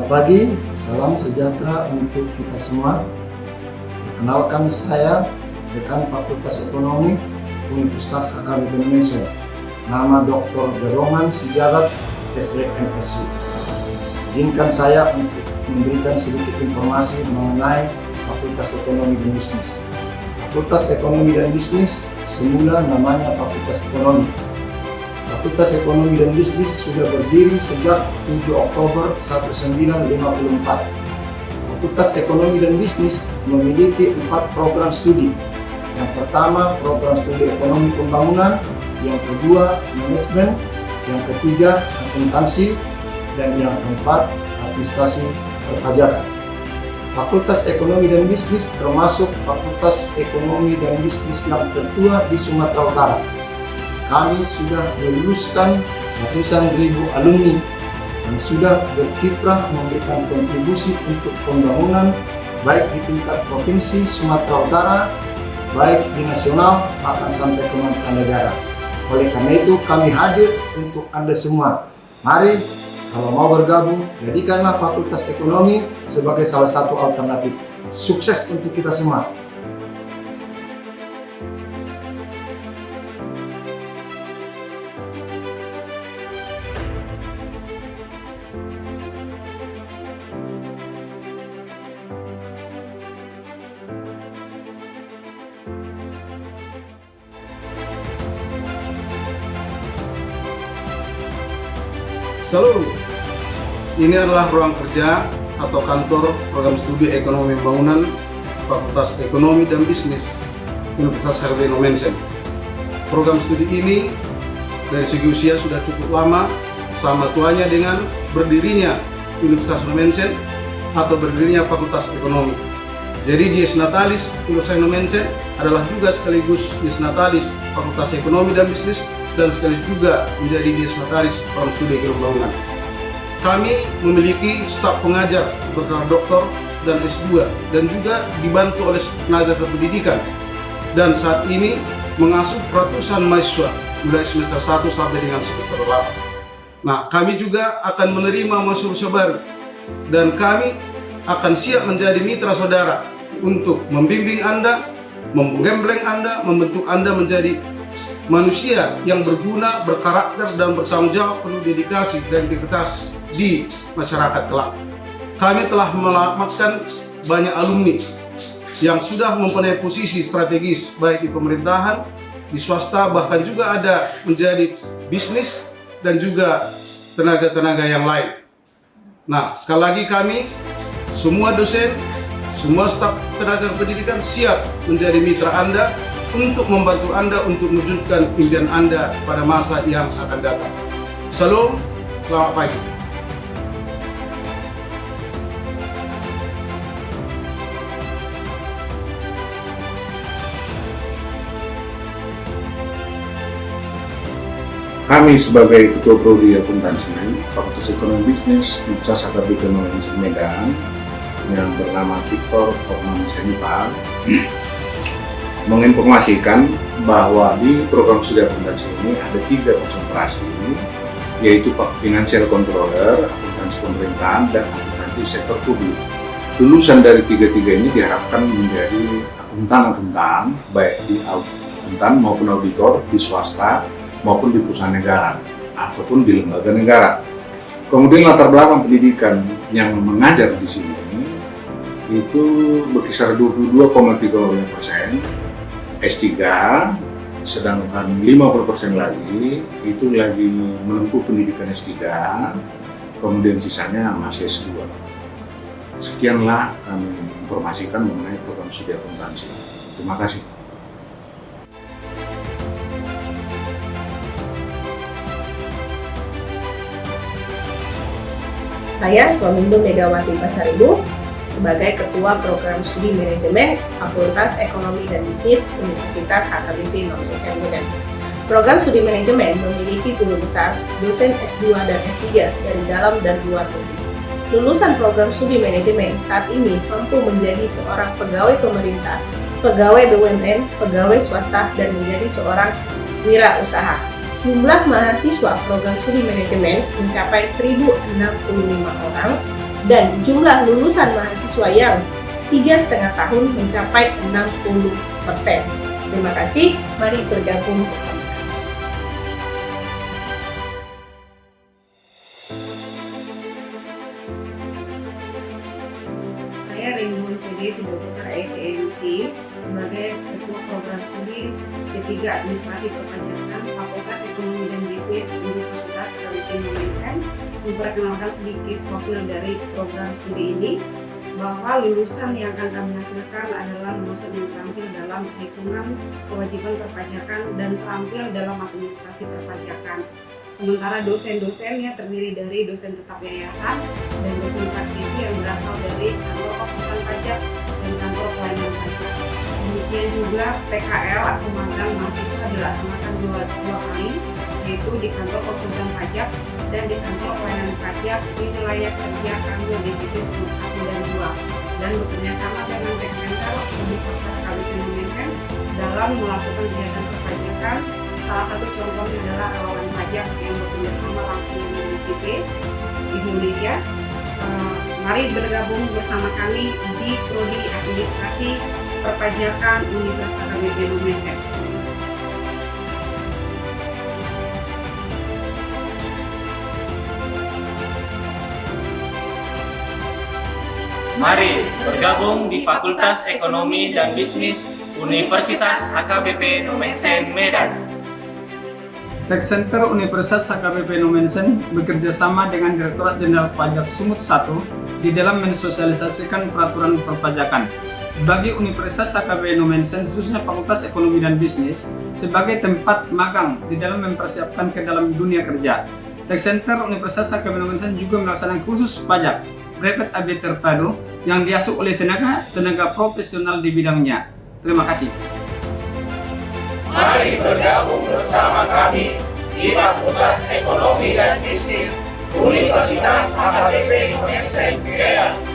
Selamat pagi, salam sejahtera untuk kita semua. Perkenalkan saya, Dekan Fakultas Ekonomi Universitas HKBP Indonesia. Nama Dr. Gerongan Sijabat, SEMSI. Izinkan saya untuk memberikan sedikit informasi mengenai Fakultas Ekonomi dan Bisnis. Fakultas Ekonomi dan Bisnis semula namanya Fakultas Ekonomi. Fakultas Ekonomi dan Bisnis sudah berdiri sejak 7 Oktober 1954. Fakultas Ekonomi dan Bisnis memiliki 4 program studi. Yang pertama, program studi Ekonomi Pembangunan, yang kedua, Manajemen, yang ketiga, Akuntansi, dan yang keempat, Administrasi Perpajakan. Fakultas Ekonomi dan Bisnis termasuk Fakultas Ekonomi dan Bisnis yang tertua di Sumatera Utara. Kami sudah meluluskan ratusan ribu alumni yang sudah berkiprah memberikan kontribusi untuk pembangunan baik di tingkat provinsi Sumatera Utara, baik di nasional, bahkan sampai ke mancanegara. Oleh karena itu kami hadir untuk Anda semua. Mari, kalau mau bergabung, jadikanlah Fakultas Ekonomi sebagai salah satu alternatif. Sukses untuk kita semua. Salam. Ini adalah ruang kerja atau kantor program studi Ekonomi Pembangunan Fakultas Ekonomi dan Bisnis Universitas HKBP Indonesia. Program studi ini dari segi usia sudah cukup lama, sama tuanya dengan berdirinya Universitas Indonesia atau berdirinya Fakultas Ekonomi. Jadi dies natalis Universitas Indonesia adalah juga sekaligus dies natalis Fakultas Ekonomi dan Bisnis dan sekaligus juga menjadi dies natalis program studi Ekonomi Pembangunan. Kami memiliki staf pengajar bergelar doktor dan S2 dan juga dibantu oleh tenaga kependidikan, dan saat ini mengasuh ratusan mahasiswa mulai semester 1 sampai dengan semester 8. Nah, kami juga akan menerima mahasiswa baru dan kami akan siap menjadi mitra saudara untuk membimbing Anda, menggembleng Anda, membentuk Anda menjadi manusia yang berguna, berkarakter, dan bertanggung jawab, penuh dedikasi dan integritas di masyarakat kelak. Kami telah menyelamatkan banyak alumni yang sudah mempunyai posisi strategis baik di pemerintahan, di swasta, bahkan juga ada menjadi bisnis dan juga tenaga-tenaga yang lain. Nah, sekali lagi kami, semua dosen, semua staf tenaga pendidikan siap menjadi mitra Anda untuk membantu Anda untuk mewujudkan impian Anda pada masa yang akan datang. Salam, selamat pagi. Kami sebagai Ketua Prodi Akuntansi Fakultas Ekonomi Bisnis Universitas HKBP Indonesia Medan yang bernama Victor Formansyah menginformasikan bahwa di program studi akuntansi ini ada 3 konsentrasi, yaitu Financial Controller, akuntansi pemerintahan, dan akuntansi sektor publik. Lulusan dari 3 ini diharapkan menjadi akuntan baik di akuntan maupun auditor di swasta maupun di perusahaan negara ataupun di lembaga negara. Kemudian latar belakang pendidikan yang mengajar di sini itu berkisar 22,35%. S3, sedangkan 50% lagi itu lagi menempuh pendidikan S3, kemudian sisanya masih S2. Sekianlah kami informasikan mengenai program studi akuntansi. Terima kasih. Saya Tuamindo Megawati Pasaribu sebagai Ketua Program Studi Manajemen Fakultas Ekonomi dan Bisnis Universitas HKBP Indonesia Medan. Program Studi Manajemen memiliki guru besar, dosen S2 dan S3 dari dalam dan luar negeri. Lulusan program studi manajemen saat ini mampu menjadi seorang pegawai pemerintah, pegawai BUMN, pegawai swasta, dan menjadi seorang wirausaha. Jumlah mahasiswa program studi manajemen mencapai 1.065 orang dan jumlah lulusan mahasiswa yang 3,5 tahun mencapai 60%. Terima kasih, mari bergabung bersama. Saya Raymond CD Sidoputra SMC sebagai Ketua Program Studi D3 Administrasi Perpajakan Fakultas Ekonomi dan Bisnis Universitas Kabupaten Nomensen memperkenalkan sedikit profil dari program studi ini, bahwa lulusan yang akan kami hasilkan adalah lulusan yang terampil dalam perhitungan kewajiban perpajakan dan terampil dalam administrasi perpajakan. Sementara dosen-dosennya terdiri dari dosen tetap yayasan dan dosen praktisi yang berasal dari kantor konsultan pajak dan kantor pelayanan pajak. Demikian juga PKL atau magang mahasiswa dilaksanakan dua kali, yaitu di kantor konsultan pajak dan di kantor pelayanan pajak di wilayah kerja kantor DJP 1 dan 2, dan bekerja sama dengan Tech Center Universitas Kabupaten Nomensen dalam melakukan kegiatan perpajakan. Salah satu contohnya adalah relawan pajak yang bekerja sama langsung dengan DJP Indonesia. Mari bergabung bersama kami di Prodi Administrasi Perpajakan Universitas Kabupaten Nomensen. Mari bergabung di Fakultas Ekonomi dan Bisnis Universitas HKBP Nomensen Medan. Tech Center Universitas HKBP Nomensen bekerja sama dengan Direktorat Jenderal Pajak Sumut 1 di dalam mensosialisasikan peraturan perpajakan bagi Universitas HKBP Nomensen, khususnya Fakultas Ekonomi dan Bisnis, sebagai tempat magang di dalam mempersiapkan ke dalam dunia kerja. Tech Center Universitas HKBP Nomensen juga melaksanakan kursus pajak brevet AB terpadu yang diasuh oleh tenaga profesional di bidangnya. Terima kasih. Mari bergabung bersama kami di Fakultas Ekonomi dan Bisnis Universitas HKBP Nomensen Medan.